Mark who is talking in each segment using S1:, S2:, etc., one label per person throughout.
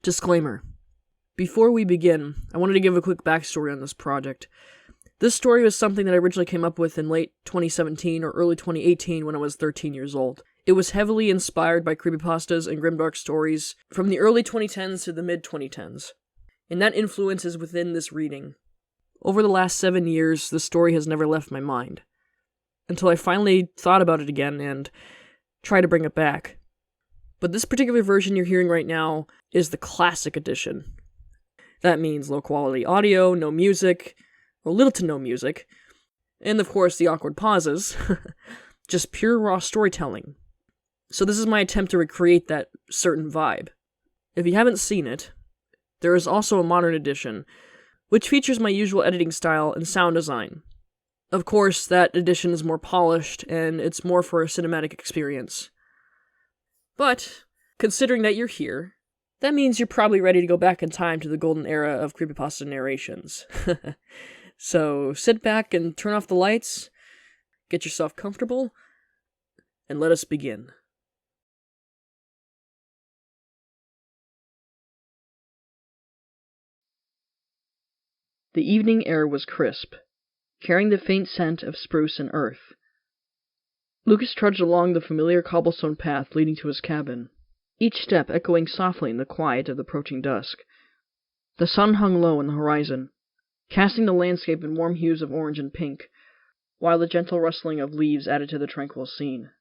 S1: Disclaimer. Before we begin, I wanted to give a quick backstory on this project. This story was something that I originally came up with in late 2017 or early 2018 when I was 13 years old. It was heavily inspired by creepypastas and Grimdark stories from the early 2010s to the mid-2010s, and that influence is within this reading. Over the last 7 years, the story has never left my mind, until I finally thought about it again and tried to bring it back. But this particular version you're hearing right now is the classic edition. That means low quality audio, no music, or little to no music, and of course the awkward pauses, just pure raw storytelling. So this is my attempt to recreate that certain vibe. If you haven't seen it, there is also a modern edition, which features my usual editing style and sound design. Of course, that edition is more polished, and it's more for a cinematic experience. But, considering that you're here, that means you're probably ready to go back in time to the golden era of creepypasta narrations. So, sit back and turn off the lights, get yourself comfortable, and let us begin. The evening air was crisp, carrying the faint scent of spruce and earth. Lucas trudged along the familiar cobblestone path leading to his cabin, each step echoing softly in the quiet of the approaching dusk. The sun hung low in the horizon, casting the landscape in warm hues of orange and pink, while the gentle rustling of leaves added to the tranquil scene.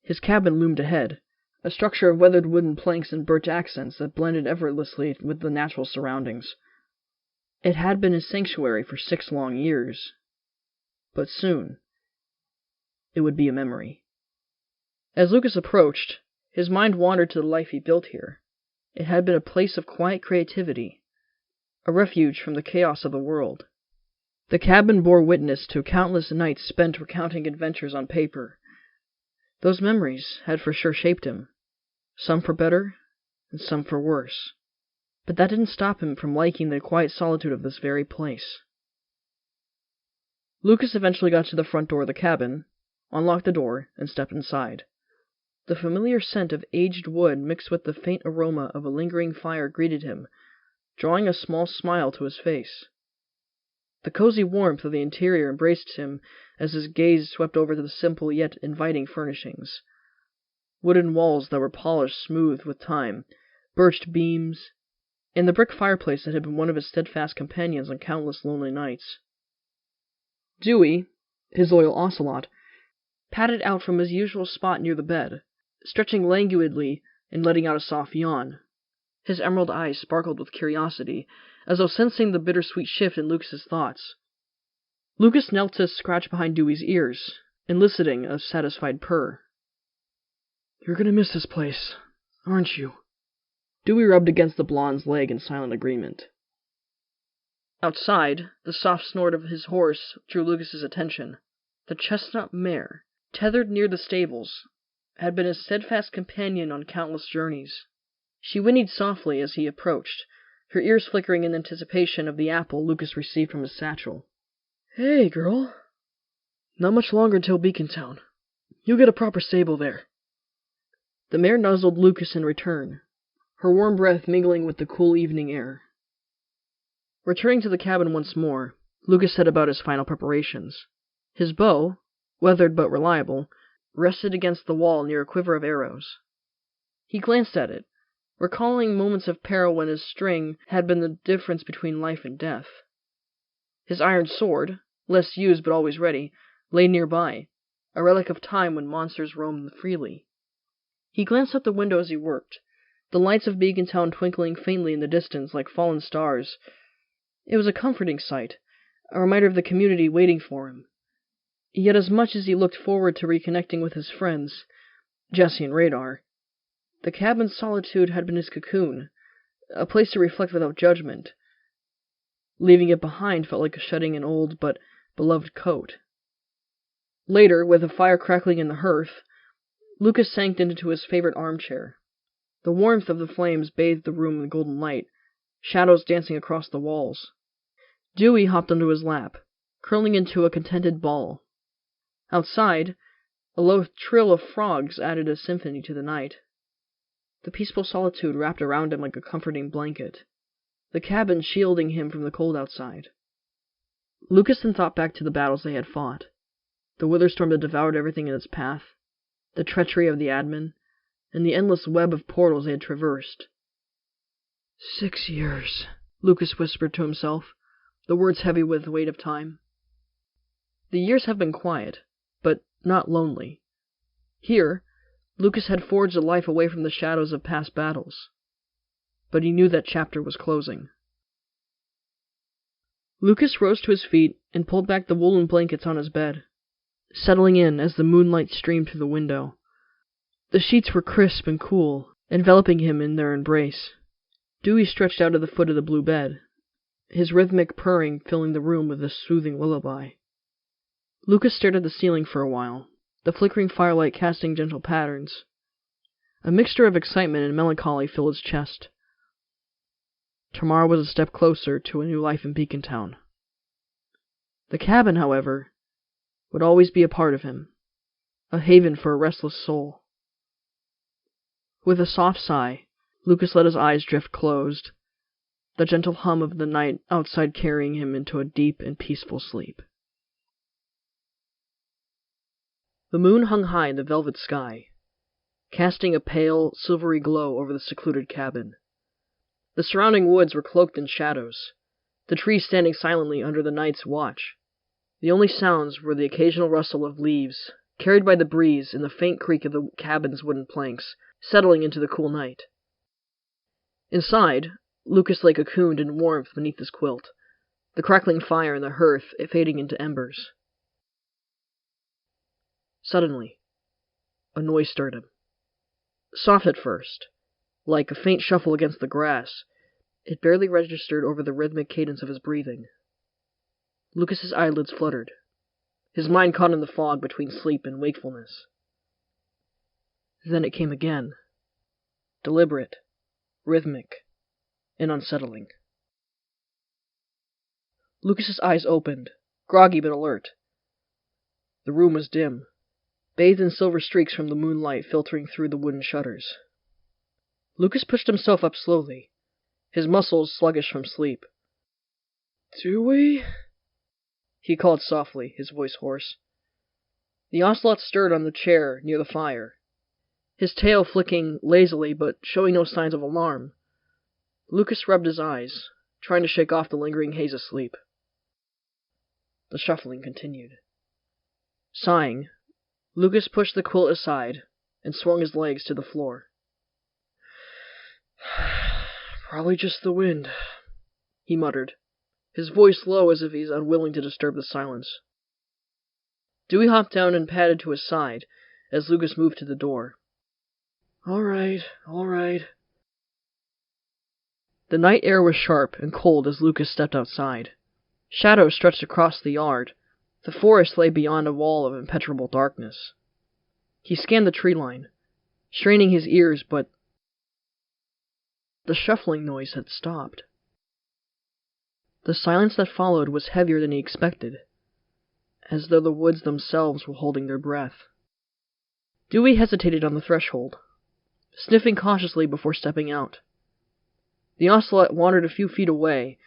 S1: His cabin loomed ahead, a structure of weathered wooden planks and birch accents that blended effortlessly with the natural surroundings. It had been his sanctuary for 6 long years, but soon it would be a memory. As Lucas approached, his mind wandered to the life he built here. It had been a place of quiet creativity, a refuge from the chaos of the world. The cabin bore witness to countless nights spent recounting adventures on paper. Those memories had for sure shaped him, some for better and some for worse. But that didn't stop him from liking the quiet solitude of this very place. Lucas eventually got to the front door of the cabin, unlocked the door, and stepped inside. The familiar scent of aged wood mixed with the faint aroma of a lingering fire greeted him, drawing a small smile to his face. The cozy warmth of the interior embraced him as his gaze swept over the simple yet inviting furnishings. Wooden walls that were polished smooth with time, birched beams, and the brick fireplace that had been one of his steadfast companions on countless lonely nights. Dewey, his loyal ocelot, padded out from his usual spot near the bed, stretching languidly and letting out a soft yawn. His emerald eyes sparkled with curiosity, as though sensing the bittersweet shift in Lucas's thoughts. Lucas knelt to scratch behind Dewey's ears, eliciting a satisfied purr. "You're gonna miss this place, aren't you?" Dewey rubbed against the blonde's leg in silent agreement. Outside, the soft snort of his horse drew Lucas's attention. The chestnut mare, tethered near the stables, had been his steadfast companion on countless journeys. She whinnied softly as he approached, her ears flickering in anticipation of the apple Lucas received from his satchel. "Hey, girl. Not much longer until Beacon Town. You'll get a proper stable there." The mare nuzzled Lucas in return, her warm breath mingling with the cool evening air. Returning to the cabin once more, Lucas set about his final preparations. His bow, weathered but reliable, rested against the wall near a quiver of arrows. He glanced at it, recalling moments of peril when his string had been the difference between life and death. His iron sword, less used but always ready, lay nearby, a relic of time when monsters roamed freely. He glanced out the window as he worked, the lights of Beacon Town twinkling faintly in the distance like fallen stars. It was a comforting sight, a reminder of the community waiting for him. Yet as much as he looked forward to reconnecting with his friends, Jesse and Radar, the cabin's solitude had been his cocoon, a place to reflect without judgment. Leaving it behind felt like shedding an old but beloved coat. Later, with a fire crackling in the hearth, Lucas sank into his favorite armchair. The warmth of the flames bathed the room in golden light, shadows dancing across the walls. Dewey hopped onto his lap, curling into a contented ball. Outside, a low trill of frogs added a symphony to the night. the peaceful solitude wrapped around him like a comforting blanket, the cabin shielding him from the cold outside. Lucas then thought back to the battles they had fought, the Witherstorm that devoured everything in its path, the treachery of the admin, and the endless web of portals they had traversed. 6 years, Lucas whispered to himself, the words heavy with the weight of time. The years have been quiet, but not lonely. Here, Lucas had forged a life away from the shadows of past battles. But he knew that chapter was closing. Lucas rose to his feet and pulled back the woolen blankets on his bed, settling in as the moonlight streamed through the window. The sheets were crisp and cool, enveloping him in their embrace. Dewey stretched out at the foot of the blue bed, his rhythmic purring filling the room with a soothing lullaby. Lucas stared at the ceiling for a while, the flickering firelight casting gentle patterns. A mixture of excitement and melancholy filled his chest. Tomorrow was a step closer to a new life in Beacon Town. The cabin, however, would always be a part of him, a haven for a restless soul. With a soft sigh, Lucas let his eyes drift closed, the gentle hum of the night outside carrying him into a deep and peaceful sleep. The moon hung high in the velvet sky, casting a pale, silvery glow over the secluded cabin. The surrounding woods were cloaked in shadows, the trees standing silently under the night's watch. The only sounds were the occasional rustle of leaves, carried by the breeze, and the faint creak of the cabin's wooden planks, settling into the cool night. Inside, Lucas lay cocooned in warmth beneath his quilt, the crackling fire in the hearth fading into embers. Suddenly, a noise stirred him. Soft at first, like a faint shuffle against the grass, it barely registered over the rhythmic cadence of his breathing. Lucas's eyelids fluttered, his mind caught in the fog between sleep and wakefulness. Then it came again, deliberate, rhythmic, and unsettling. Lucas's eyes opened, groggy but alert. The room was dim, bathed in silver streaks from the moonlight filtering through the wooden shutters. Lucas pushed himself up slowly, his muscles sluggish from sleep. "Dewey?" he called softly, his voice hoarse. The ocelot stirred on the chair near the fire, his tail flicking lazily but showing no signs of alarm. Lucas rubbed his eyes, trying to shake off the lingering haze of sleep. The shuffling continued. Sighing, Lucas pushed the quilt aside and swung his legs to the floor. "Probably just the wind," he muttered, his voice low as if he's unwilling to disturb the silence. Dewey hopped down and padded to his side as Lucas moved to the door. All right. The night air was sharp and cold as Lucas stepped outside. Shadows stretched across the yard. The forest lay beyond a wall of impenetrable darkness. He scanned the tree line, straining his ears, but the shuffling noise had stopped. The silence that followed was heavier than he expected, as though the woods themselves were holding their breath. Dewey hesitated on the threshold, sniffing cautiously before stepping out. The ocelot wandered a few feet away,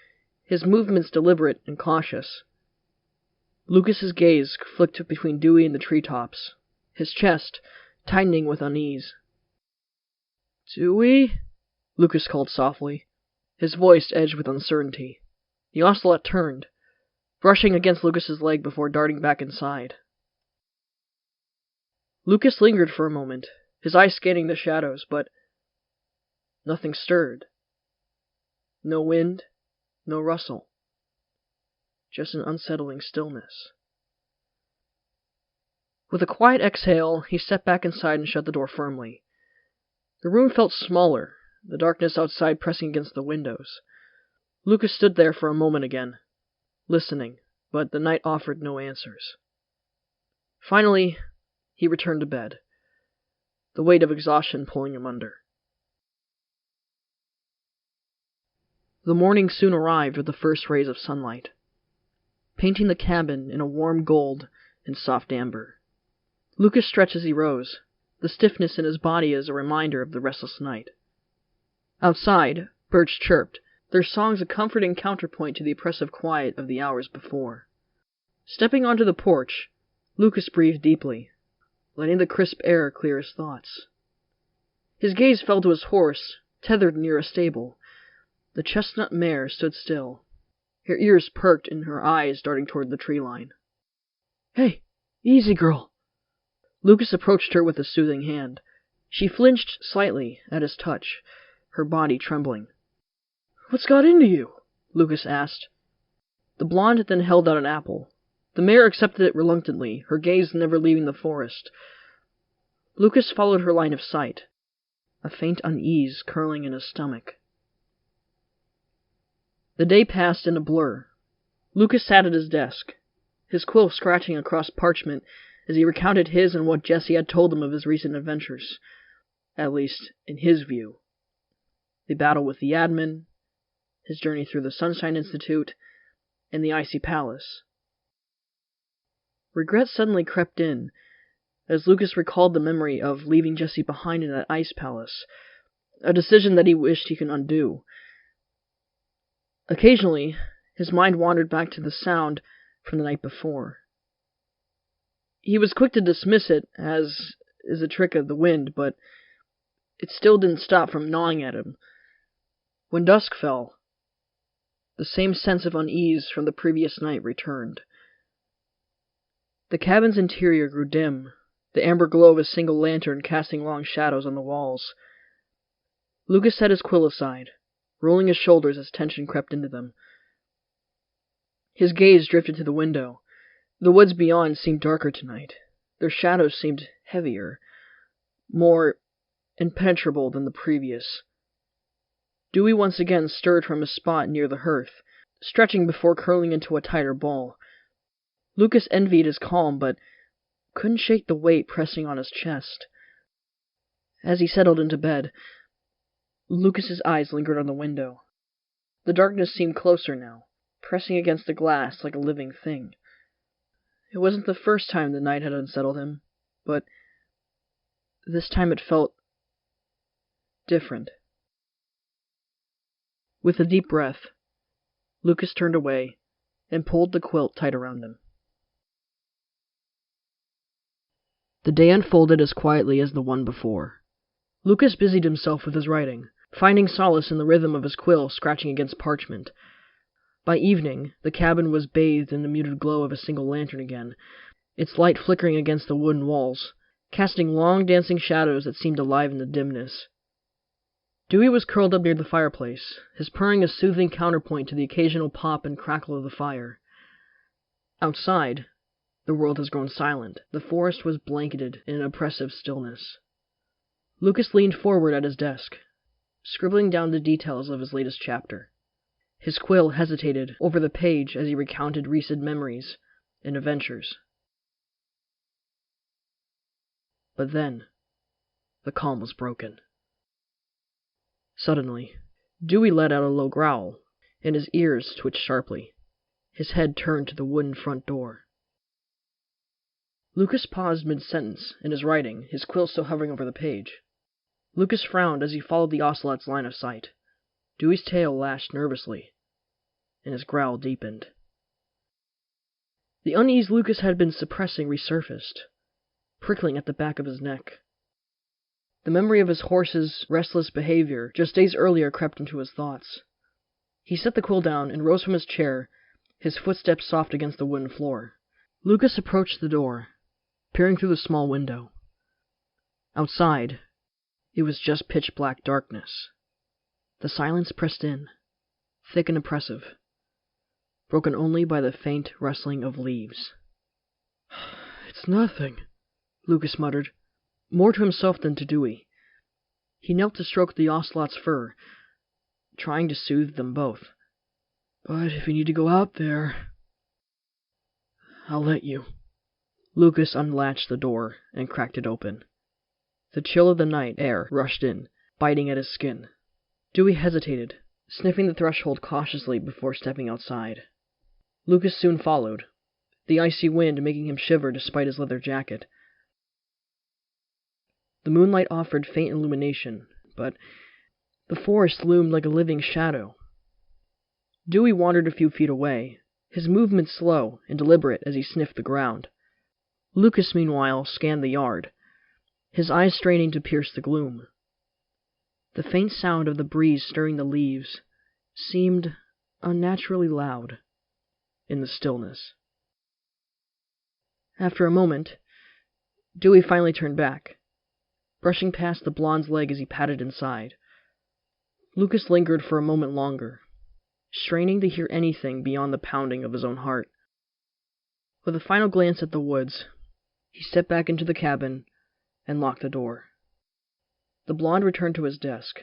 S1: his movements deliberate and cautious. Lucas's gaze flicked between Dewey and the treetops, his chest tightening with unease. "Dewey?" Lucas called softly, his voice edged with uncertainty. The ocelot turned, brushing against Lucas's leg before darting back inside. Lucas lingered for a moment, his eyes scanning the shadows, but nothing stirred. No wind, no rustle. Just an unsettling stillness. With a quiet exhale, he stepped back inside and shut the door firmly. The room felt smaller, the darkness outside pressing against the windows. Lucas stood there for a moment again, listening, but the night offered no answers. Finally, he returned to bed, the weight of exhaustion pulling him under. The morning soon arrived with the first rays of sunlight, painting the cabin in a warm gold and soft amber. Lucas stretched as he rose, the stiffness in his body as a reminder of the restless night. Outside, birds chirped, their songs a comforting counterpoint to the oppressive quiet of the hours before. Stepping onto the porch, Lucas breathed deeply, letting the crisp air clear his thoughts. His gaze fell to his horse, tethered near a stable. The chestnut mare stood still, her ears perked and her eyes darting toward the tree line. "Hey, easy, girl." Lucas approached her with a soothing hand. She flinched slightly at his touch, her body trembling. "What's got into you?" Lucas asked. The blonde then held out an apple. The mare accepted it reluctantly, her gaze never leaving the forest. Lucas followed her line of sight, a faint unease curling in his stomach. The day passed in a blur. Lucas sat at his desk, his quill scratching across parchment as he recounted his and what Jesse had told him of his recent adventures, at least in his view. The battle with the admin, his journey through the Sunshine Institute, and the Icy Palace. Regret suddenly crept in, as Lucas recalled the memory of leaving Jesse behind in that ice palace, a decision that he wished he could undo. Occasionally, his mind wandered back to the sound from the night before. He was quick to dismiss it as is a trick of the wind, but it still didn't stop from gnawing at him. When dusk fell, the same sense of unease from the previous night returned. The cabin's interior grew dim, the amber glow of a single lantern casting long shadows on the walls. Lucas set his quill aside, rolling his shoulders as tension crept into them. His gaze drifted to the window. The woods beyond seemed darker tonight. Their shadows seemed heavier, more impenetrable than the previous. Dewey once again stirred from his spot near the hearth, stretching before curling into a tighter ball. Lucas envied his calm, but couldn't shake the weight pressing on his chest. As he settled into bed, Lucas's eyes lingered on the window. The darkness seemed closer now, pressing against the glass like a living thing. It wasn't the first time the night had unsettled him, but this time it felt different. With a deep breath, Lucas turned away and pulled the quilt tight around him. The day unfolded as quietly as the one before. Lucas busied himself with his writing, finding solace in the rhythm of his quill scratching against parchment. By evening, the cabin was bathed in the muted glow of a single lantern again, its light flickering against the wooden walls, casting long dancing shadows that seemed alive in the dimness. Dewey was curled up near the fireplace, his purring a soothing counterpoint to the occasional pop and crackle of the fire. Outside, the world has grown silent. The forest was blanketed in an oppressive stillness. Lucas leaned forward at his desk, scribbling down the details of his latest chapter. His quill hesitated over the page as he recounted recent memories and adventures. But then, the calm was broken. Suddenly, Dewey let out a low growl, and his ears twitched sharply. His head turned to the wooden front door. Lucas paused mid-sentence in his writing, his quill still hovering over the page. Lucas frowned as he followed the ocelot's line of sight. Dewey's tail lashed nervously, and his growl deepened. The unease Lucas had been suppressing resurfaced, prickling at the back of his neck. The memory of his horse's restless behavior just days earlier crept into his thoughts. He set the quill down and rose from his chair, his footsteps soft against the wooden floor. Lucas approached the door, peering through the small window. Outside, it was just pitch-black darkness. The silence pressed in, thick and oppressive, broken only by the faint rustling of leaves. "It's nothing," Lucas muttered, more to himself than to Dewey. He knelt to stroke the ocelot's fur, trying to soothe them both. "But if you need to go out there, I'll let you." Lucas unlatched the door and cracked it open. The chill of the night air rushed in, biting at his skin. Dewey hesitated, sniffing the threshold cautiously before stepping outside. Lucas soon followed, the icy wind making him shiver despite his leather jacket. The moonlight offered faint illumination, but the forest loomed like a living shadow. Dewey wandered a few feet away, his movements slow and deliberate as he sniffed the ground. Lucas, meanwhile, scanned the yard, his eyes straining to pierce the gloom. The faint sound of the breeze stirring the leaves seemed unnaturally loud in the stillness. After a moment, Dewey finally turned back, brushing past the blonde's leg as he padded inside. Lucas lingered for a moment longer, straining to hear anything beyond the pounding of his own heart. With a final glance at the woods, he stepped back into the cabin and locked the door. The blonde returned to his desk,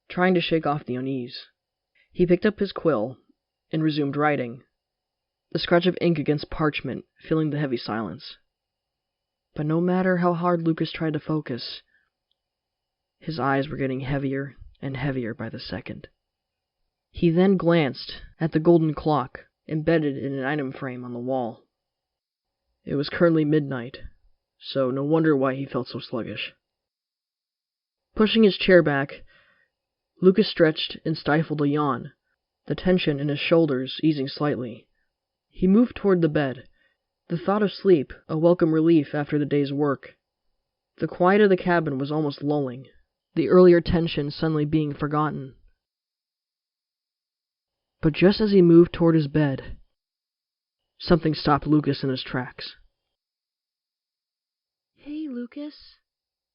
S1: trying to shake off the unease. He picked up his quill and resumed writing, the scratch of ink against parchment filling the heavy silence. But no matter how hard Lucas tried to focus, his eyes were getting heavier and heavier by the second. He then glanced at the golden clock embedded in an item frame on the wall. It was currently midnight, so no wonder why he felt so sluggish. Pushing his chair back, Lucas stretched and stifled a yawn, the tension in his shoulders easing slightly. He moved toward the bed, the thought of sleep a welcome relief after the day's work. The quiet of the cabin was almost lulling, the earlier tension suddenly being forgotten. But just as he moved toward his bed, something stopped Lucas in his tracks.
S2: "Hey, Lucas,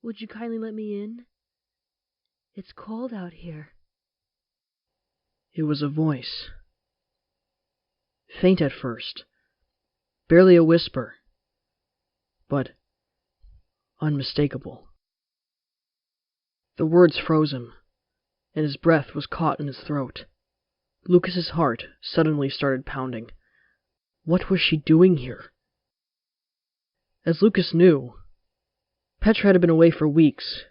S2: would you kindly let me in? It's cold out here."
S1: It was a voice. Faint at first, barely a whisper, but unmistakable. The words froze him, and his breath was caught in his throat. Lucas's heart suddenly started pounding. What was she doing here? As Lucas knew, Petra had been away for weeks,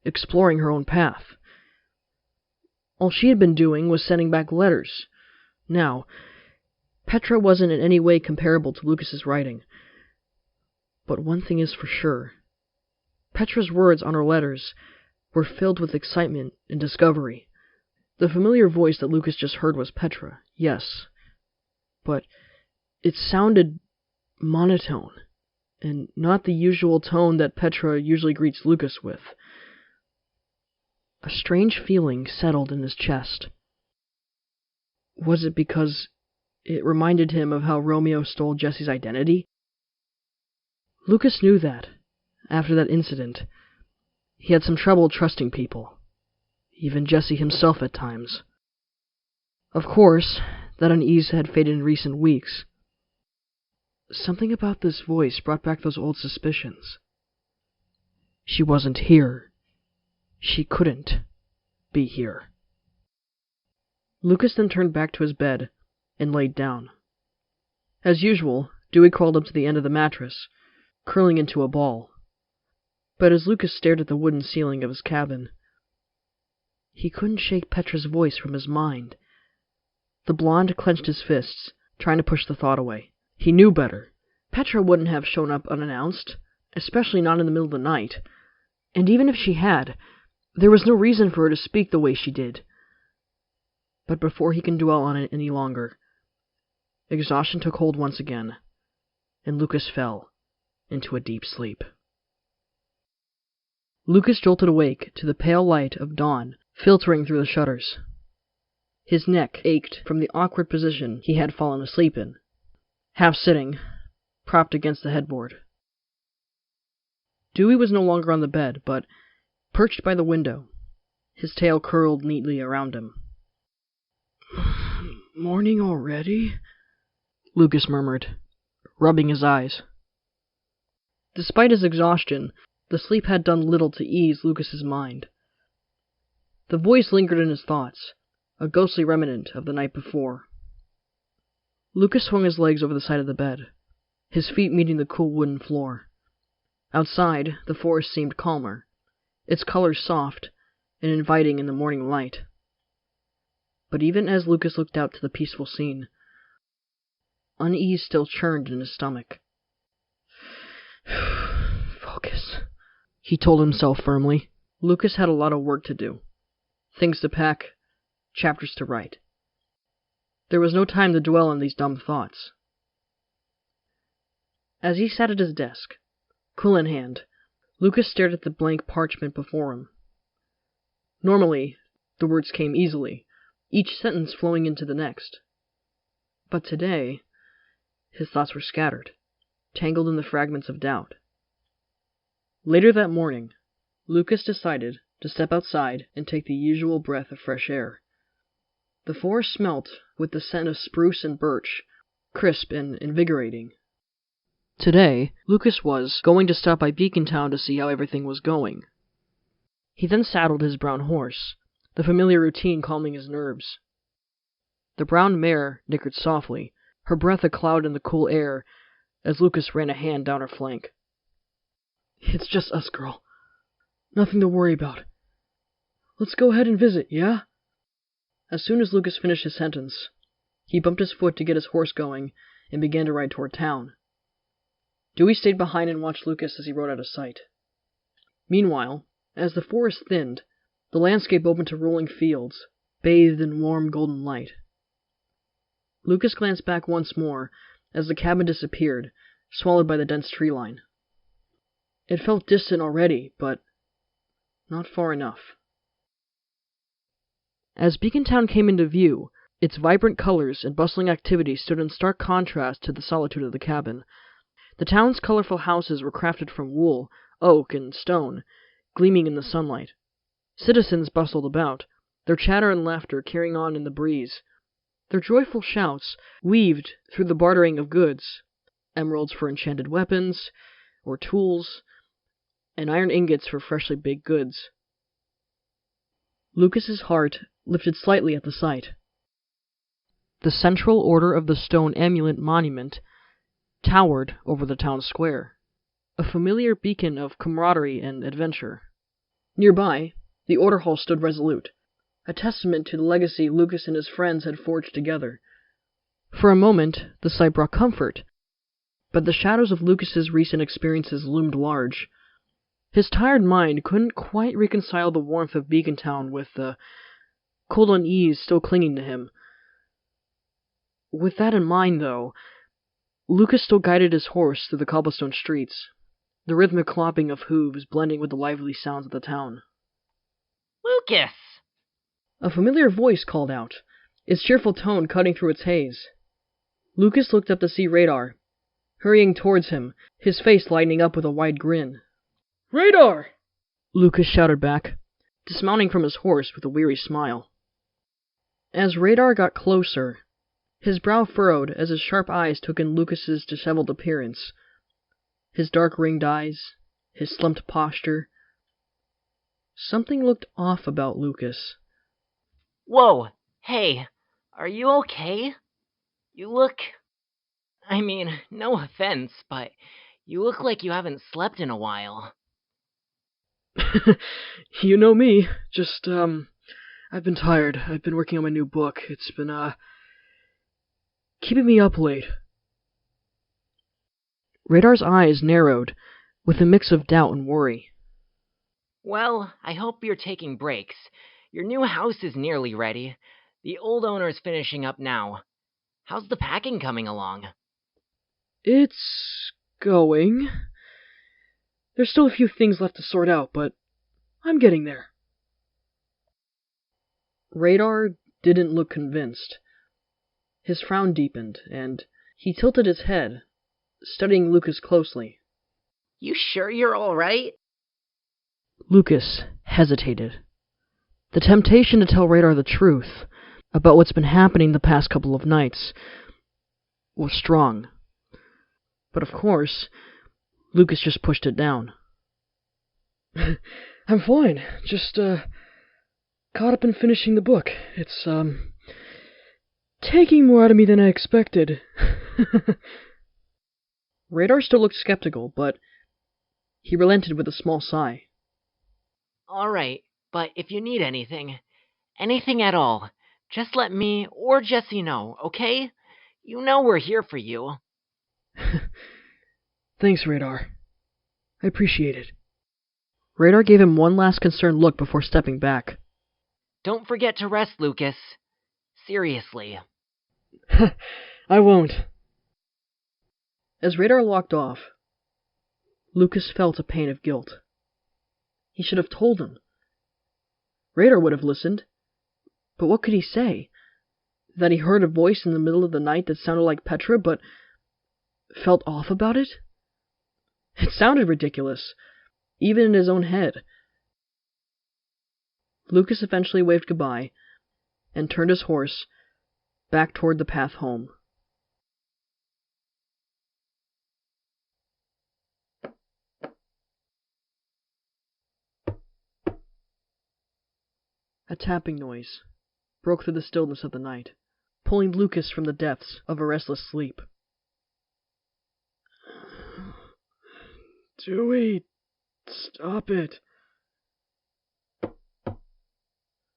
S1: exploring her own path. All she had been doing was sending back letters. Now, Petra wasn't in any way comparable to Lucas's writing. But one thing is for sure. Petra's words on her letters were filled with excitement and discovery. The familiar voice that Lucas just heard was Petra, yes. But it sounded monotone, and not the usual tone that Petra usually greets Lucas with. A strange feeling settled in his chest. Was it because it reminded him of how Romeo stole Jesse's identity? Lucas knew that, after that incident, he had some trouble trusting people, even Jesse himself at times. Of course, that unease had faded in recent weeks. Something about this voice brought back those old suspicions. She wasn't here. She couldn't be here. Lucas then turned back to his bed and laid down. As usual, Dewey crawled up to the end of the mattress, curling into a ball. But as Lucas stared at the wooden ceiling of his cabin, he couldn't shake Petra's voice from his mind. The blonde clenched his fists, trying to push the thought away. He knew better. Petra wouldn't have shown up unannounced, especially not in the middle of the night. And even if she had, there was no reason for her to speak the way she did. But before he can dwell on it any longer, exhaustion took hold once again, and Lucas fell into a deep sleep. Lucas jolted awake to the pale light of dawn filtering through the shutters. His neck ached from the awkward position he had fallen asleep in, half sitting, propped against the headboard. Dewey was no longer on the bed, but perched by the window, his tail curled neatly around him. "Morning already?" Lucas murmured, rubbing his eyes. Despite his exhaustion, the sleep had done little to ease Lucas's mind. The voice lingered in his thoughts, a ghostly remnant of the night before. Lucas swung his legs over the side of the bed, his feet meeting the cool wooden floor. Outside, the forest seemed calmer, its colors soft and inviting in the morning light. But even as Lucas looked out to the peaceful scene, unease still churned in his stomach. Focus, he told himself firmly. Lucas had a lot of work to do. Things to pack, chapters to write. There was no time to dwell on these dumb thoughts. As he sat at his desk, quill in hand, Lucas stared at the blank parchment before him. Normally, the words came easily, each sentence flowing into the next. But today, his thoughts were scattered, tangled in the fragments of doubt. Later that morning, Lucas decided to step outside and take the usual breath of fresh air. The forest smelt with the scent of spruce and birch, crisp and invigorating. Today, Lucas was going to stop by Beacon Town to see how everything was going. He then saddled his brown horse, the familiar routine calming his nerves. The brown mare nickered softly, her breath a cloud in the cool air, as Lucas ran a hand down her flank. "It's just us, girl. Nothing to worry about. Let's go ahead and visit, yeah?" As soon as Lucas finished his sentence, he bumped his foot to get his horse going and began to ride toward town. Dewey stayed behind and watched Lucas as he rode out of sight. Meanwhile, as the forest thinned, the landscape opened to rolling fields, bathed in warm golden light. Lucas glanced back once more as the cabin disappeared, swallowed by the dense tree line. It felt distant already, but not far enough. As Beacon Town came into view, its vibrant colors and bustling activity stood in stark contrast to the solitude of the cabin. The town's colorful houses were crafted from wool, oak, and stone, gleaming in the sunlight. Citizens bustled about, their chatter and laughter carrying on in the breeze. Their joyful shouts weaved through the bartering of goods, emeralds for enchanted weapons or tools, and iron ingots for freshly baked goods. Lucas's heart lifted slightly at the sight. The Central Order of the Stone Amulet Monument towered over the town square, a familiar beacon of camaraderie and adventure. Nearby, the Order Hall stood resolute, a testament to the legacy Lucas and his friends had forged together. For a moment, the sight brought comfort, but the shadows of Lucas's recent experiences loomed large. His tired mind couldn't quite reconcile the warmth of Beacon Town with the cold unease still clinging to him. With that in mind, though, Lucas still guided his horse through the cobblestone streets, the rhythmic clopping of hooves blending with the lively sounds of the town.
S3: "Lucas!"
S1: A familiar voice called out, its cheerful tone cutting through its haze. Lucas looked up to see Radar, hurrying towards him, his face lighting up with a wide grin. "Radar!" Lucas shouted back, dismounting from his horse with a weary smile. As Radar got closer, his brow furrowed as his sharp eyes took in Lucas's disheveled appearance. His dark ringed eyes, his slumped posture. Something looked off about Lucas.
S3: "Whoa, hey, are you okay? You look... no offense, but you look like you haven't slept in a while."
S1: You know me. Just, I've been tired. I've been working on my new book. It's been, keeping me up late. Radar's eyes narrowed, with a mix of doubt and worry.
S3: "Well, I hope you're taking breaks. Your new house is nearly ready. The old owner's finishing up now. How's the packing coming along?"
S1: It's going. There's still a few things left to sort out, but I'm getting there. Radar didn't look convinced. His frown deepened, and he tilted his head, studying Lucas closely.
S3: "You sure you're all right?"
S1: Lucas hesitated. The temptation to tell Radar the truth about what's been happening the past couple of nights was strong. But of course, Lucas just pushed it down. I'm fine. Just, caught up in finishing the book. It's, taking more out of me than I expected. Radar still looked skeptical, but he relented with a small sigh.
S3: "All right, but if you need anything at all, just let me or Jesse know, okay? You know we're here for you."
S1: Thanks, Radar. I appreciate it. Radar gave him one last concerned look before stepping back.
S3: Don't forget to rest, Lucas. Seriously.
S1: I won't. As Radar locked off, Lucas felt a pain of guilt. He should have told him. Radar would have listened. But what could he say? That he heard a voice in the middle of the night that sounded like Petra, but felt off about it? It sounded ridiculous, even in his own head. Lucas eventually waved goodbye and turned his horse back toward the path home. A tapping noise broke through the stillness of the night, pulling Lucas from the depths of a restless sleep. Dewey, stop it.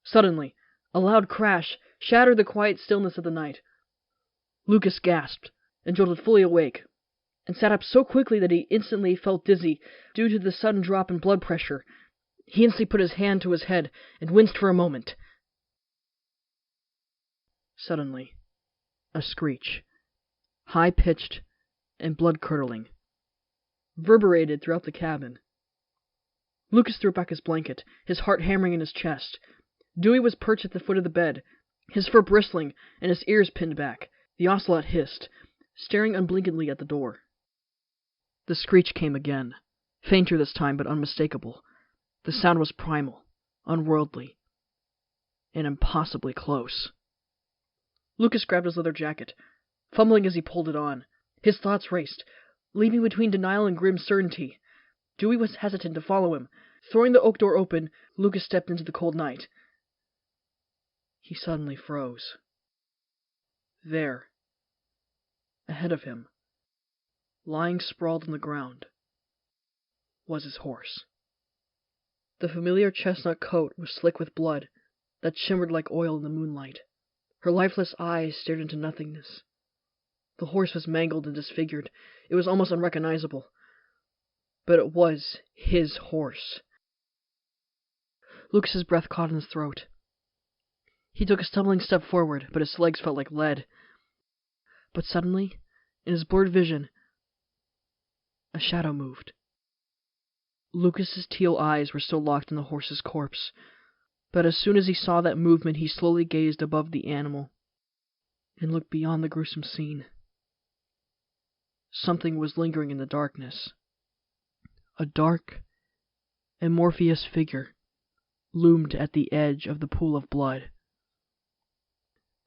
S1: Suddenly, a loud crash shattered the quiet stillness of the night. Lucas gasped and jolted fully awake, and sat up so quickly that he instantly felt dizzy due to the sudden drop in blood pressure. He instantly put his hand to his head and winced for a moment. Suddenly, a screech, high-pitched and blood-curdling, reverberated throughout the cabin. Lucas threw back his blanket, his heart hammering in his chest. Dewey was perched at the foot of the bed, his fur bristling and his ears pinned back. The ocelot hissed, staring unblinkingly at the door. The screech came again, fainter this time but unmistakable. The sound was primal, unworldly, and impossibly close. Lucas grabbed his leather jacket, fumbling as he pulled it on. His thoughts raced, leaping between denial and grim certainty. Dewey was hesitant to follow him. Throwing the oak door open, Lucas stepped into the cold night. He suddenly froze. There, ahead of him, lying sprawled on the ground, was his horse. The familiar chestnut coat was slick with blood that shimmered like oil in the moonlight. Her lifeless eyes stared into nothingness. The horse was mangled and disfigured. It was almost unrecognizable. But it was his horse. Lucas's breath caught in his throat. He took a stumbling step forward, but his legs felt like lead. But suddenly, in his blurred vision, a shadow moved. Lucas's teal eyes were still locked in the horse's corpse, but as soon as he saw that movement, he slowly gazed above the animal and looked beyond the gruesome scene. Something was lingering in the darkness. A dark, amorphous figure loomed at the edge of the pool of blood.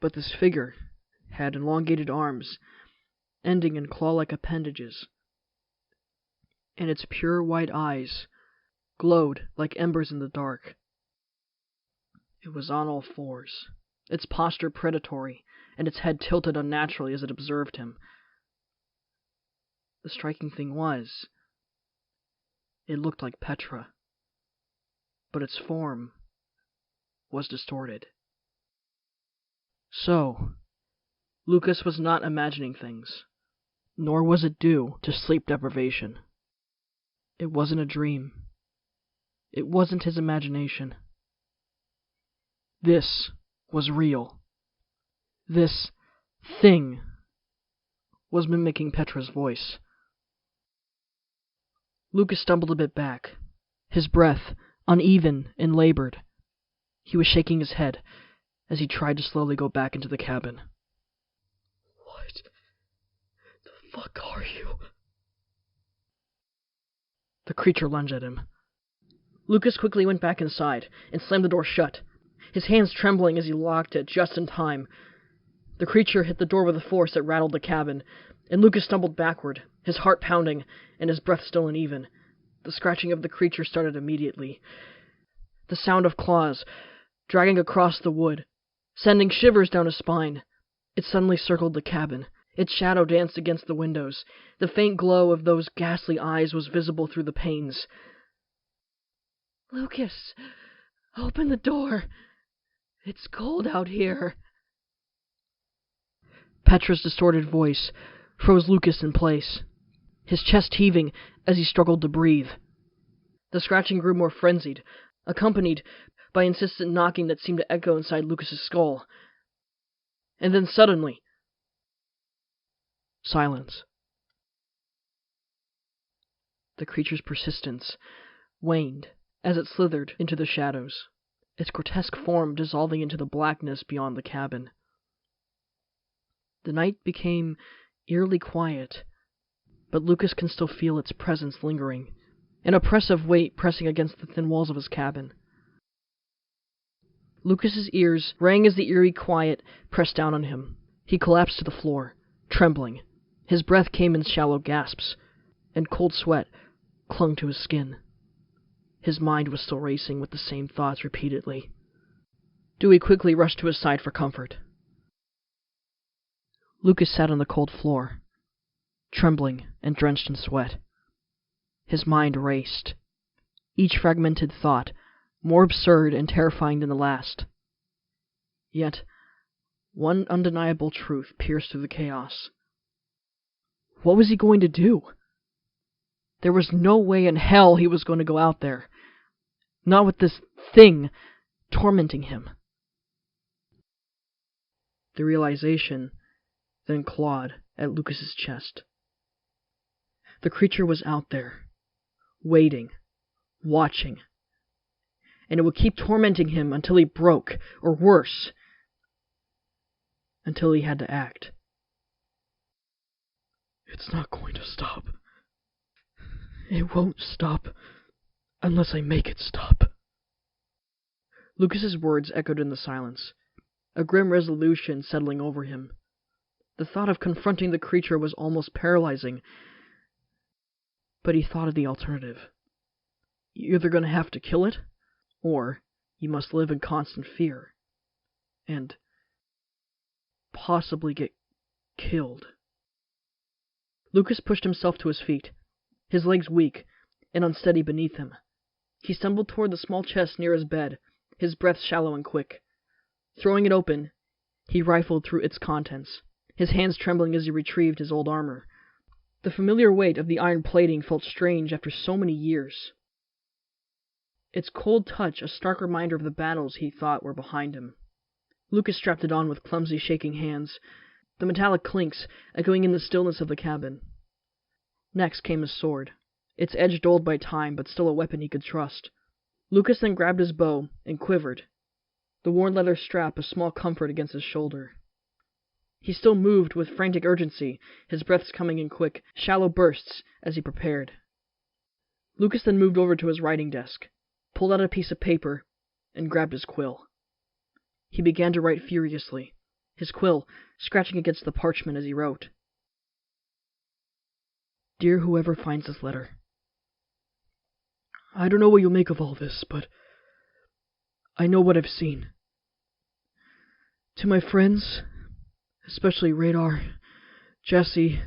S1: But this figure had elongated arms, ending in claw-like appendages, and its pure white eyes glowed like embers in the dark. It was on all fours, its posture predatory, and its head tilted unnaturally as it observed him. The striking thing was, it looked like Petra, but its form was distorted. So, Lucas was not imagining things, nor was it due to sleep deprivation. It wasn't a dream. It wasn't his imagination. This was real. This thing was mimicking Petra's voice. Lucas stumbled a bit back, his breath uneven and labored. He was shaking his head as he tried to slowly go back into the cabin. What the fuck are you? The creature lunged at him. Lucas quickly went back inside and slammed the door shut, his hands trembling as he locked it just in time. The creature hit the door with a force that rattled the cabin, and Lucas stumbled backward, his heart pounding and his breath still uneven. The scratching of the creature started immediately. The sound of claws dragging across the wood, sending shivers down his spine. It suddenly circled the cabin. Its shadow danced against the windows. The faint glow of those ghastly eyes was visible through the panes.
S2: Lucas, open the door. It's cold out here.
S1: Petra's distorted voice froze Lucas in place, his chest heaving as he struggled to breathe. The scratching grew more frenzied, accompanied by insistent knocking that seemed to echo inside Lucas's skull. And then suddenly, silence. The creature's persistence waned as it slithered into the shadows, its grotesque form dissolving into the blackness beyond the cabin. The night became eerily quiet, but Lucas can still feel its presence lingering, an oppressive weight pressing against the thin walls of his cabin. Lucas's ears rang as the eerie quiet pressed down on him. He collapsed to the floor, trembling. His breath came in shallow gasps, and cold sweat clung to his skin. His mind was still racing with the same thoughts repeatedly. Dewey quickly rushed to his side for comfort. Lucas sat on the cold floor, trembling and drenched in sweat. His mind raced, each fragmented thought more absurd and terrifying than the last. Yet, one undeniable truth pierced through the chaos. What was he going to do? There was no way in hell he was going to go out there. Not with this thing tormenting him. The realization then clawed at Lucas's chest. The creature was out there, waiting, watching, and it would keep tormenting him until he broke, or worse, until he had to act. It's not going to stop. It won't stop unless I make it stop. Lucas's words echoed in the silence, a grim resolution settling over him. The thought of confronting the creature was almost paralyzing, but he thought of the alternative. You're either going to have to kill it, or you must live in constant fear, and possibly get killed. Lucas pushed himself to his feet, his legs weak and unsteady beneath him. He stumbled toward the small chest near his bed, his breath shallow and quick. Throwing it open, he rifled through its contents, his hands trembling as he retrieved his old armor. The familiar weight of the iron plating felt strange after so many years. Its cold touch a stark reminder of the battles he thought were behind him. Lucas strapped it on with clumsy, shaking hands, the metallic clinks echoing in the stillness of the cabin. Next came his sword, its edge dulled by time, but still a weapon he could trust. Lucas then grabbed his bow and quivered, the worn leather strap a small comfort against his shoulder. He still moved with frantic urgency, his breaths coming in quick, shallow bursts as he prepared. Lucas then moved over to his writing desk, pulled out a piece of paper, and grabbed his quill. He began to write furiously, his quill scratching against the parchment as he wrote. Dear whoever finds this letter, I don't know what you'll make of all this, but I know what I've seen. To my friends, especially Radar, Jesse,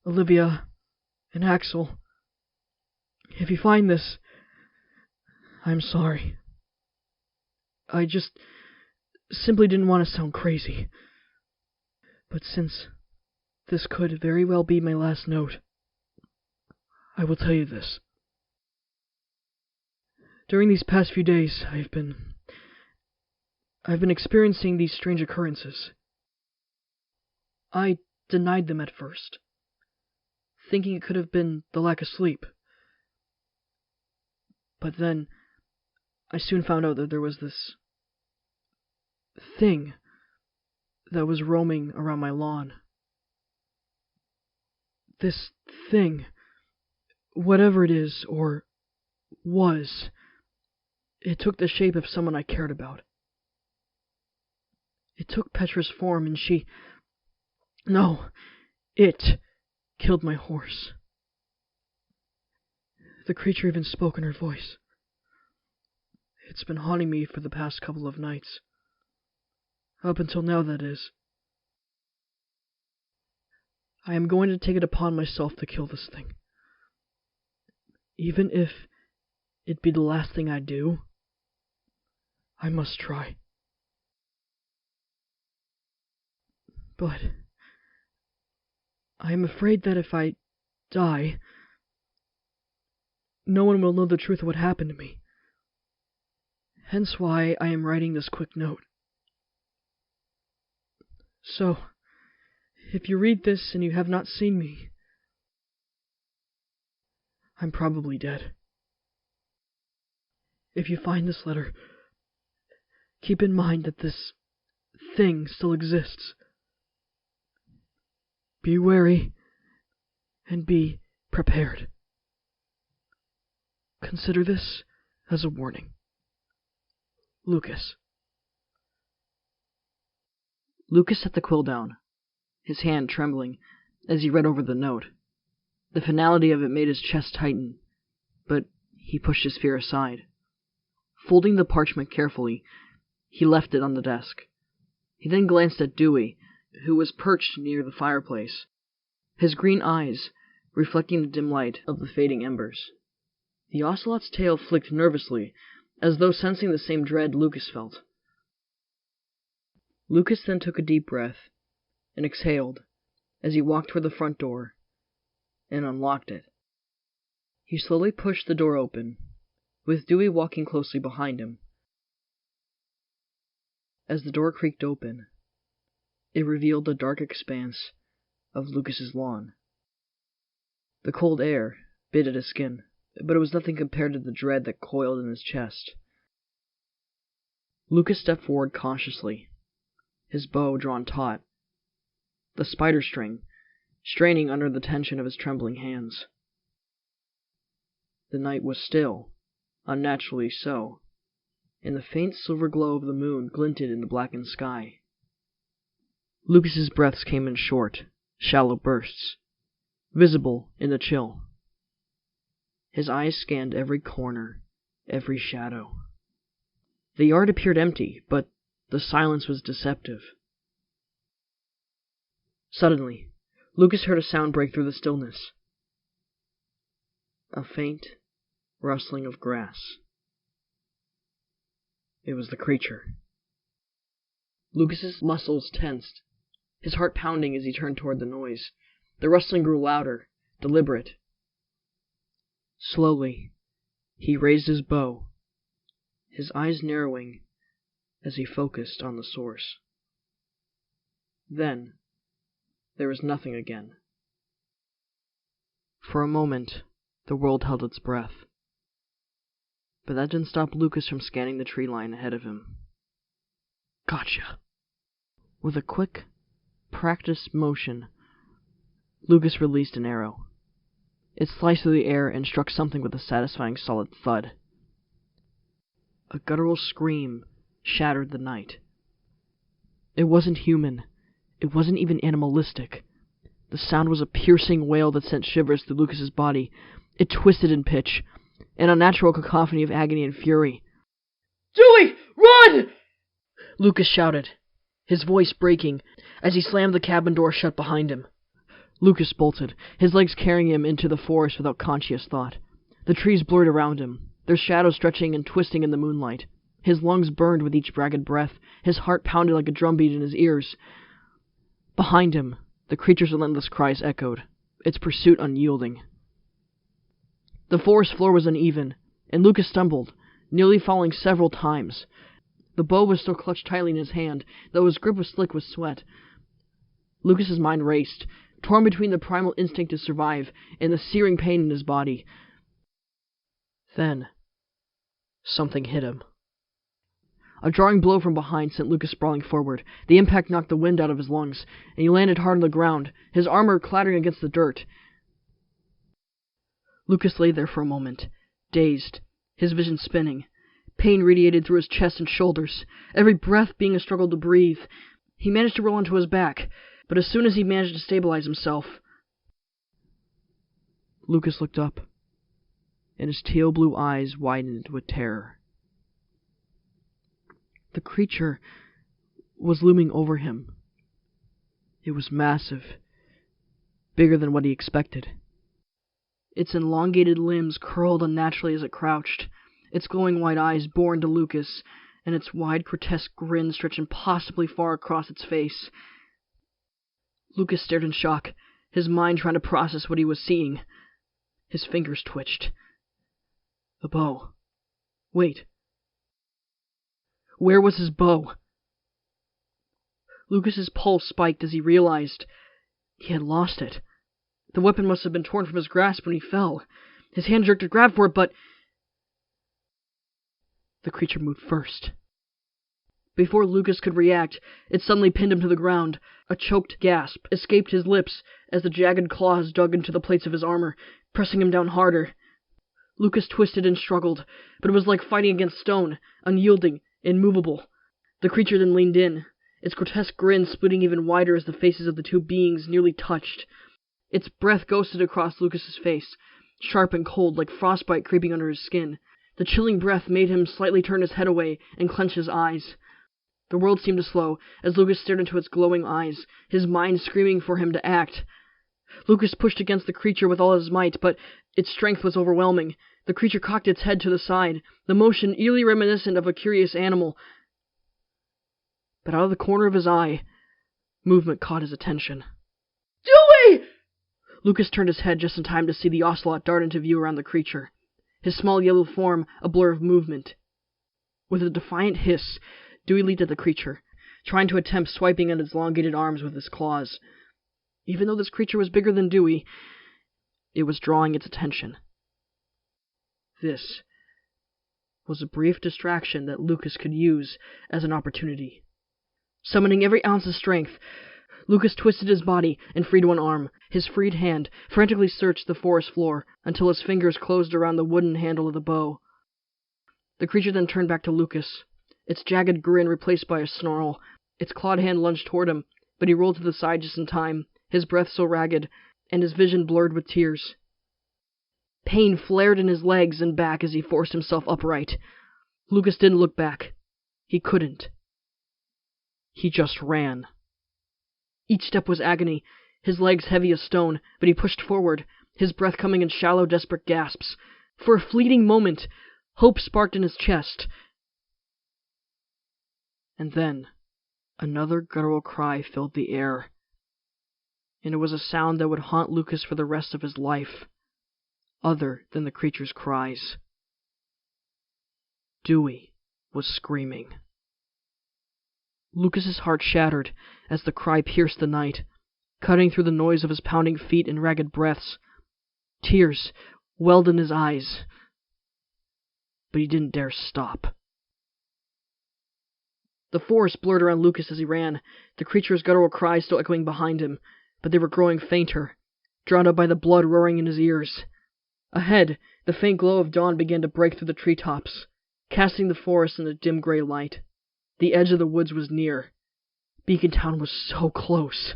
S1: Olivia, and Axel, if you find this, I'm sorry. I just simply didn't want to sound crazy. But since this could very well be my last note, I will tell you this. During these past few days, I've been experiencing these strange occurrences. I denied them at first, thinking it could have been the lack of sleep. But then, I soon found out that there was this thing that was roaming around my lawn. This thing, whatever it is, or was, it took the shape of someone I cared about. It took Petra's form, and it killed my horse. The creature even spoke in her voice. It's been haunting me for the past couple of nights. Up until now, that is. I am going to take it upon myself to kill this thing. Even if it be the last thing I do, I must try. But I am afraid that if I die, no one will know the truth of what happened to me. Hence why I am writing this quick note. So, if you read this and you have not seen me, I'm probably dead. If you find this letter, keep in mind that this thing still exists. Be wary and be prepared. Consider this as a warning. Lucas. Lucas set the quill down, his hand trembling as he read over the note. The finality of it made his chest tighten, but he pushed his fear aside. Folding the parchment carefully, he left it on the desk. He then glanced at Dewey, who was perched near the fireplace, his green eyes reflecting the dim light of the fading embers. The ocelot's tail flicked nervously, as though sensing the same dread Lucas felt. Lucas then took a deep breath and exhaled as he walked toward the front door and unlocked it. He slowly pushed the door open, with Dewey walking closely behind him. As the door creaked open, it revealed the dark expanse of Lucas's lawn. The cold air bit at his skin, but it was nothing compared to the dread that coiled in his chest. Lucas stepped forward cautiously, his bow drawn taut, the spider string straining under the tension of his trembling hands. The night was still, unnaturally so, and the faint silver glow of the moon glinted in the blackened sky. Lucas's breaths came in short, shallow bursts, visible in the chill. His eyes scanned every corner, every shadow. The yard appeared empty, but the silence was deceptive. Suddenly, Lucas heard a sound break through the stillness. A faint rustling of grass. It was the creature. Lucas's muscles tensed, his heart pounding as he turned toward the noise. The rustling grew louder, deliberate. Slowly, he raised his bow, his eyes narrowing as he focused on the source. Then, there was nothing again. For a moment, the world held its breath. But that didn't stop Lucas from scanning the tree line ahead of him. Gotcha! With a quick, practiced motion, Lucas released an arrow. It sliced through the air and struck something with a satisfying solid thud. A guttural scream shattered the night. It wasn't human. It wasn't even animalistic. The sound was a piercing wail that sent shivers through Lucas's body. It twisted in pitch, an unnatural cacophony of agony and fury. "Dewey, run!" Lucas shouted, his voice breaking as he slammed the cabin door shut behind him. Lucas bolted, his legs carrying him into the forest without conscious thought. The trees blurred around him, their shadows stretching and twisting in the moonlight. His lungs burned with each ragged breath. His heart pounded like a drumbeat in his ears. Behind him, the creature's relentless cries echoed, its pursuit unyielding. The forest floor was uneven, and Lucas stumbled, nearly falling several times. The bow was still clutched tightly in his hand, though his grip was slick with sweat. Lucas's mind raced, torn between the primal instinct to survive and the searing pain in his body. Then, something hit him. A jarring blow from behind sent Lucas sprawling forward. The impact knocked the wind out of his lungs, and he landed hard on the ground, his armor clattering against the dirt. Lucas lay there for a moment, dazed, his vision spinning. Pain radiated through his chest and shoulders, every breath being a struggle to breathe. He managed to roll onto his back, but as soon as he managed to stabilize himself, Lucas looked up, and his teal blue eyes widened with terror. The creature was looming over him. It was massive, bigger than what he expected. Its elongated limbs curled unnaturally as it crouched, its glowing white eyes bored into Lucas, and its wide, grotesque grin stretched impossibly far across its face. Lucas stared in shock, his mind trying to process what he was seeing. His fingers twitched. The bow. Wait. Where was his bow? Lucas's pulse spiked as he realized he had lost it. The weapon must have been torn from his grasp when he fell. His hand jerked to grab for it, but the creature moved first. Before Lucas could react, it suddenly pinned him to the ground. A choked gasp escaped his lips as the jagged claws dug into the plates of his armor, pressing him down harder. Lucas twisted and struggled, but it was like fighting against stone, unyielding, immovable. The creature then leaned in, its grotesque grin splitting even wider as the faces of the two beings nearly touched. Its breath ghosted across Lucas's face, sharp and cold like frostbite creeping under his skin. The chilling breath made him slightly turn his head away and clench his eyes. The world seemed to slow as Lucas stared into its glowing eyes, his mind screaming for him to act. Lucas pushed against the creature with all his might, but its strength was overwhelming. The creature cocked its head to the side, the motion eerily reminiscent of a curious animal. But out of the corner of his eye, movement caught his attention. Dewey! Lucas turned his head just in time to see the ocelot dart into view around the creature, his small yellow form a blur of movement. With a defiant hiss, Dewey leaped at the creature, trying to attempt swiping at its elongated arms with his claws. Even though this creature was bigger than Dewey, it was drawing its attention. This was a brief distraction that Lucas could use as an opportunity. Summoning every ounce of strength, Lucas twisted his body and freed one arm. His freed hand frantically searched the forest floor until his fingers closed around the wooden handle of the bow. The creature then turned back to Lucas, its jagged grin replaced by a snarl. Its clawed hand lunged toward him, but he rolled to the side just in time, his breath so ragged, and his vision blurred with tears. Pain flared in his legs and back as he forced himself upright. Lucas didn't look back. He couldn't. He just ran. Each step was agony, his legs heavy as stone, but he pushed forward, his breath coming in shallow, desperate gasps. For a fleeting moment, hope sparked in his chest. And then, another guttural cry filled the air. And it was a sound that would haunt Lucas for the rest of his life, other than the creature's cries. Dewey was screaming. Lucas's heart shattered as the cry pierced the night, cutting through the noise of his pounding feet and ragged breaths. Tears welled in his eyes, but he didn't dare stop. The forest blurred around Lucas as he ran, the creature's guttural cries still echoing behind him, but they were growing fainter, drowned out by the blood roaring in his ears. Ahead, the faint glow of dawn began to break through the treetops, casting the forest in a dim gray light. The edge of the woods was near. Beacon Town was so close.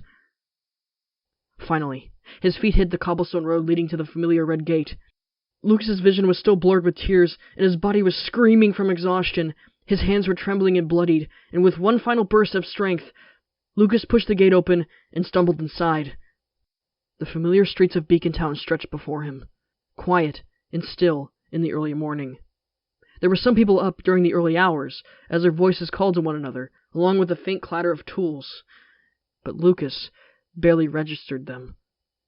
S1: Finally, his feet hit the cobblestone road leading to the familiar red gate. Lucas's vision was still blurred with tears, and his body was screaming from exhaustion. His hands were trembling and bloodied, and with one final burst of strength, Lucas pushed the gate open and stumbled inside. The familiar streets of Beacon Town stretched before him, quiet and still in the early morning. There were some people up during the early hours, as their voices called to one another, along with the faint clatter of tools. But Lucas barely registered them.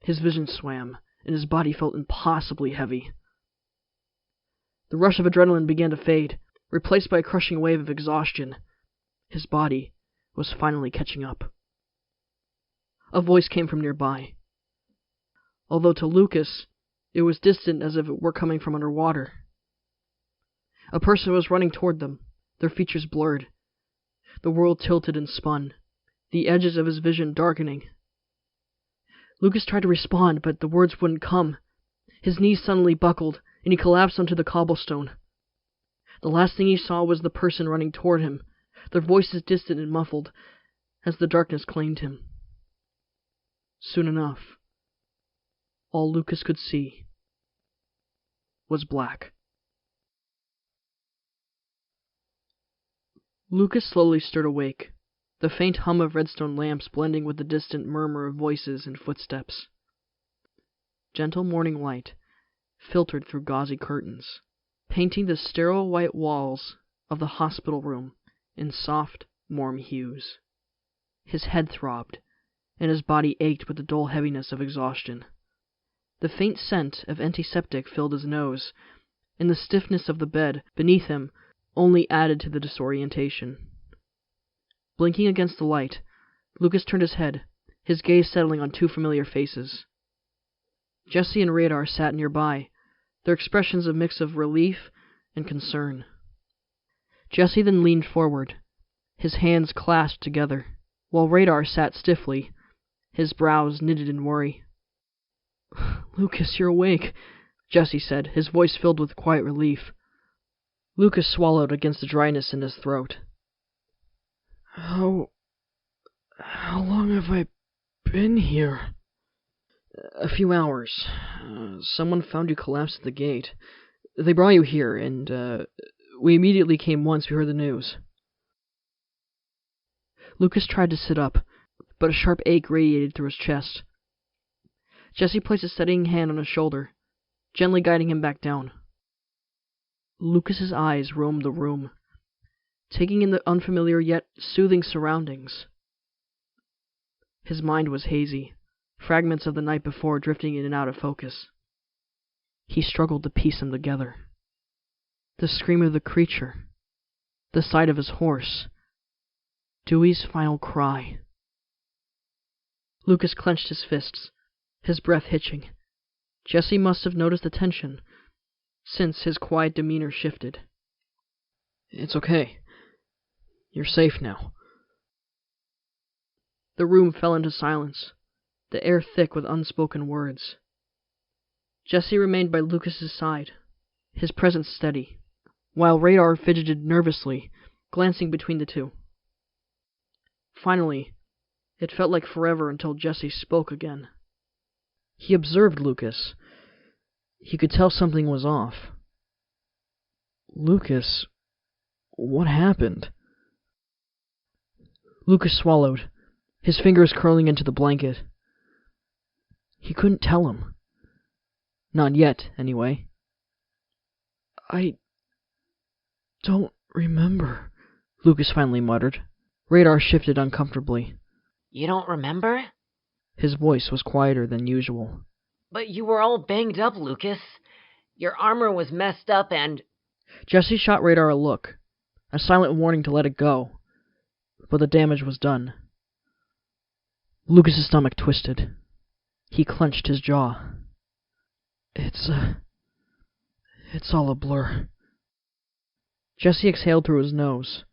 S1: His vision swam, and his body felt impossibly heavy. The rush of adrenaline began to fade, replaced by a crushing wave of exhaustion. His body was finally catching up. A voice came from nearby. Although to Lucas, it was distant as if it were coming from underwater. A person was running toward them, their features blurred. The world tilted and spun, the edges of his vision darkening. Lucas tried to respond, but the words wouldn't come. His knees suddenly buckled, and he collapsed onto the cobblestone. The last thing he saw was the person running toward him, their voices distant and muffled, as the darkness claimed him. Soon enough, all Lucas could see was black. Lucas slowly stirred awake, the faint hum of redstone lamps blending with the distant murmur of voices and footsteps. Gentle morning light filtered through gauzy curtains, painting the sterile white walls of the hospital room in soft, warm hues. His head throbbed, and his body ached with the dull heaviness of exhaustion. The faint scent of antiseptic filled his nose, and the stiffness of the bed beneath him only added to the disorientation. Blinking against the light, Lucas turned his head, his gaze settling on two familiar faces. Jesse and Radar sat nearby, their expressions a mix of relief and concern. Jesse then leaned forward, his hands clasped together, while Radar sat stiffly, his brows knitted in worry. "Lucas, you're awake," Jesse said, his voice filled with quiet relief. Lucas swallowed against the dryness in his throat. How long have I been here?" "A few hours. Someone found you collapsed at the gate. They brought you here, and we immediately came once we heard the news." Lucas tried to sit up, but a sharp ache radiated through his chest. Jesse placed a steadying hand on his shoulder, gently guiding him back down. Lucas's eyes roamed the room, taking in the unfamiliar yet soothing surroundings. His mind was hazy, fragments of the night before drifting in and out of focus. He struggled to piece them together. The scream of the creature, the sight of his horse, Dewey's final cry. Lucas clenched his fists, his breath hitching. Jesse must have noticed the tension, since his quiet demeanor shifted. "It's okay. You're safe now." The room fell into silence, the air thick with unspoken words. Jesse remained by Lucas's side, his presence steady, while Radar fidgeted nervously, glancing between the two. Finally, it felt like forever until Jesse spoke again. He observed Lucas. He could tell something was off. "Lucas, what happened?" Lucas swallowed, his fingers curling into the blanket. He couldn't tell him. Not yet, anyway. "I don't remember," Lucas finally muttered. Radar shifted uncomfortably.
S3: "You don't remember?"
S1: His voice was quieter than usual.
S3: "But you were all banged up, Lucas. Your armor was messed up and—"
S1: Jesse shot Radar a look, a silent warning to let it go, but the damage was done. Lucas's stomach twisted. He clenched his jaw. It's all a blur." Jesse exhaled through his nose,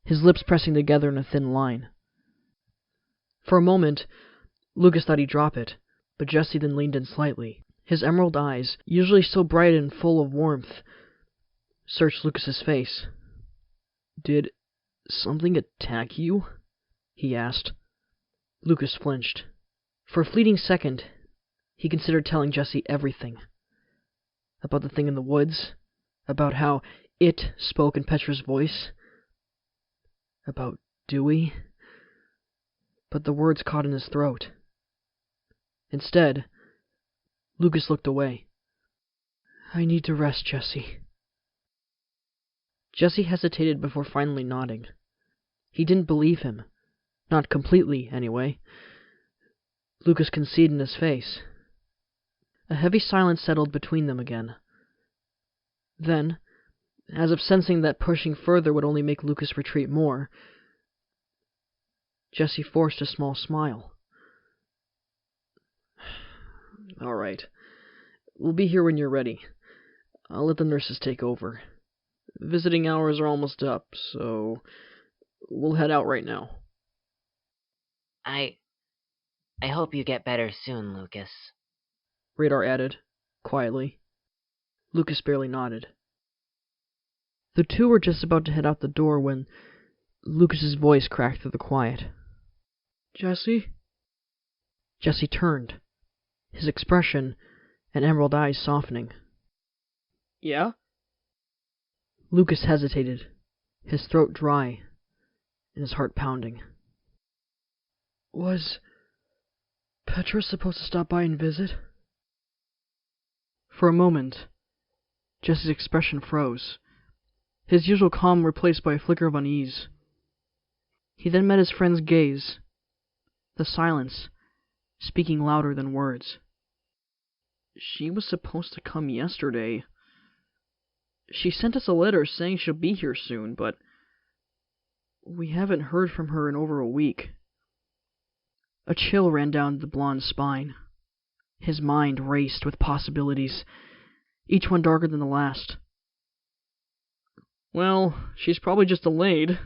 S1: his lips pressing together in a thin line. For a moment, Lucas thought he'd drop it, but Jesse then leaned in slightly. His emerald eyes, usually so bright and full of warmth, searched Lucas's face. "Did something attack you?" he asked. Lucas flinched. For a fleeting second, he considered telling Jesse everything. About the thing in the woods, about how it spoke in Petra's voice, about Dewey. But the words caught in his throat. Instead, Lucas looked away. "I need to rest, Jesse." Jesse hesitated before finally nodding. He didn't believe him. Not completely, anyway. Lucas could see it in his face. A heavy silence settled between them again. Then, as if sensing that pushing further would only make Lucas retreat more, Jesse forced a small smile. "All right. We'll be here when you're ready. I'll let the nurses take over. Visiting hours are almost up, so we'll head out right now."
S3: I hope you get better soon, Lucas,"
S1: Radar added, quietly. Lucas barely nodded. The two were just about to head out the door when Lucas's voice cracked through the quiet. "Jesse?" Jesse turned, his expression and emerald eyes softening. "Yeah?" Lucas hesitated, his throat dry and his heart pounding. "Was Petra supposed to stop by and visit?" For a moment, Jesse's expression froze, his usual calm replaced by a flicker of unease. He then met his friend's gaze, the silence speaking louder than words. "She was supposed to come yesterday. She sent us a letter saying she'll be here soon, but we haven't heard from her in over a week. A chill ran down the blonde's spine. His mind raced with possibilities, each one darker than the last. Well, she's probably just delayed.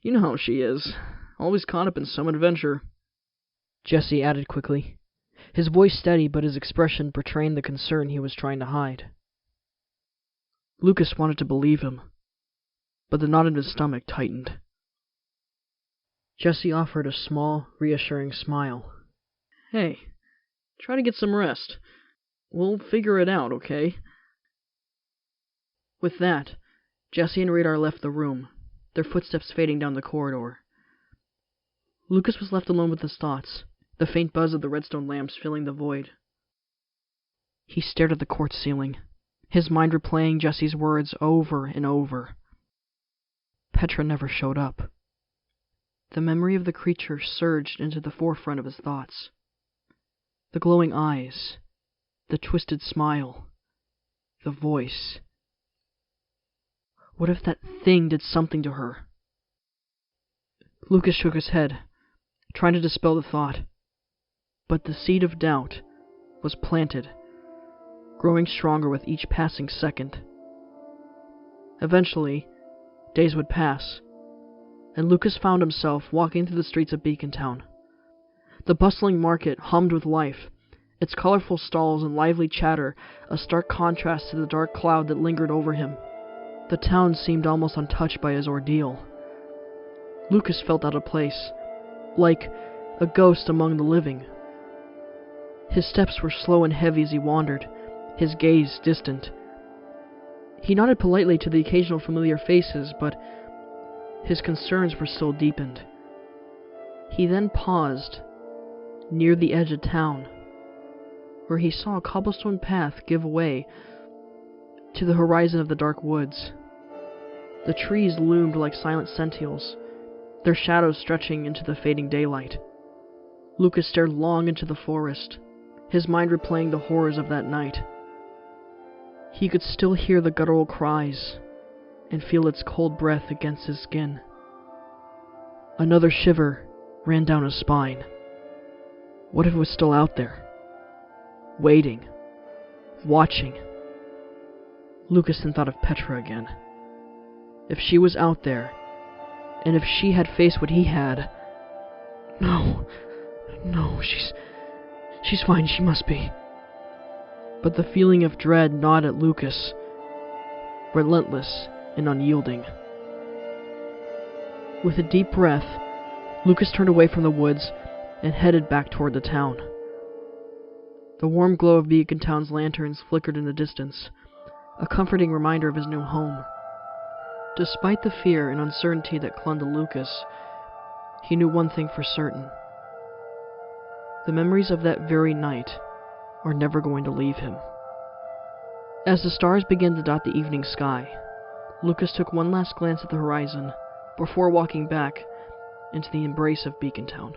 S1: You know how she is. Always caught up in some adventure. Jesse added quickly, his voice steady but his expression portraying the concern he was trying to hide. Lucas wanted to believe him, but the knot in his stomach tightened. Jesse offered a small, reassuring smile. Hey, try to get some rest. We'll figure it out, okay? With that, Jesse and Radar left the room, their footsteps fading down the corridor. Lucas was left alone with his thoughts, the faint buzz of the redstone lamps filling the void. He stared at the quartz ceiling, his mind replaying Jesse's words over and over. Petra never showed up. The memory of the creature surged into the forefront of his thoughts. The glowing eyes, the twisted smile, the voice. What if that thing did something to her? Lucas shook his head, trying to dispel the thought. But the seed of doubt was planted, growing stronger with each passing second. Eventually, days would pass, and Lucas found himself walking through the streets of Beacon Town. The bustling market hummed with life, its colorful stalls and lively chatter a stark contrast to the dark cloud that lingered over him. The town seemed almost untouched by his ordeal. Lucas felt out of place, like a ghost among the living. His steps were slow and heavy as he wandered, his gaze distant. He nodded politely to the occasional familiar faces, but his concerns were still deepened. He then paused near the edge of town, where he saw a cobblestone path give way to the horizon of the dark woods. The trees loomed like silent sentinels, their shadows stretching into the fading daylight. Lucas stared long into the forest, his mind replaying the horrors of that night. He could still hear the guttural cries and feel its cold breath against his skin. Another shiver ran down his spine. What if it was still out there? Waiting. Watching. Lucas then thought of Petra again. If she was out there, and if she had faced what he had... No, she's fine, she must be. But the feeling of dread gnawed at Lucas, relentless and unyielding. With a deep breath, Lucas turned away from the woods and headed back toward the town. The warm glow of Beacon Town's lanterns flickered in the distance, a comforting reminder of his new home. Despite the fear and uncertainty that clung to Lucas, he knew one thing for certain. The memories of that very night are never going to leave him. As the stars began to dot the evening sky, Lucas took one last glance at the horizon before walking back into the embrace of Beacon Town.